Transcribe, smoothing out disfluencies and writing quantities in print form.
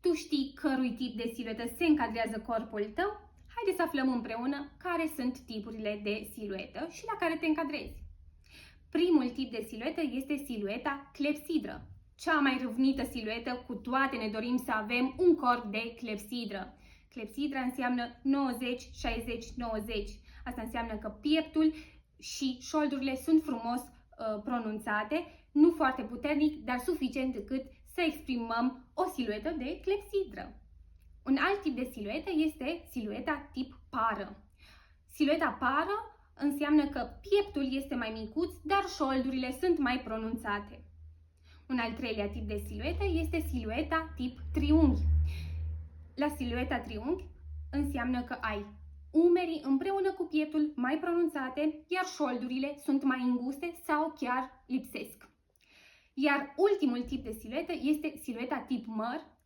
Tu știi cărui tip de siluetă se încadrează corpul tău? Haideți să aflăm împreună care sunt tipurile de siluetă și la care te încadrezi. Primul tip de siluetă este silueta clepsidră. Cea mai râvnită siluetă, cu toate ne dorim să avem un corp de clepsidră. Clepsidra înseamnă 90-60-90. Asta înseamnă că pieptul și șoldurile sunt frumos pronunțate, nu foarte puternic, dar suficient încât să exprimăm o siluetă de clepsidră. Un alt tip de siluetă este silueta tip pară. Silueta pară înseamnă că pieptul este mai micuț, dar șoldurile sunt mai pronunțate. Un al treilea tip de siluetă este silueta tip triunghi. La silueta triunghi înseamnă că ai umerii împreună cu pieptul mai pronunțate, iar șoldurile sunt mai înguste sau chiar lipsesc. Iar ultimul tip de siluetă este silueta tip măr.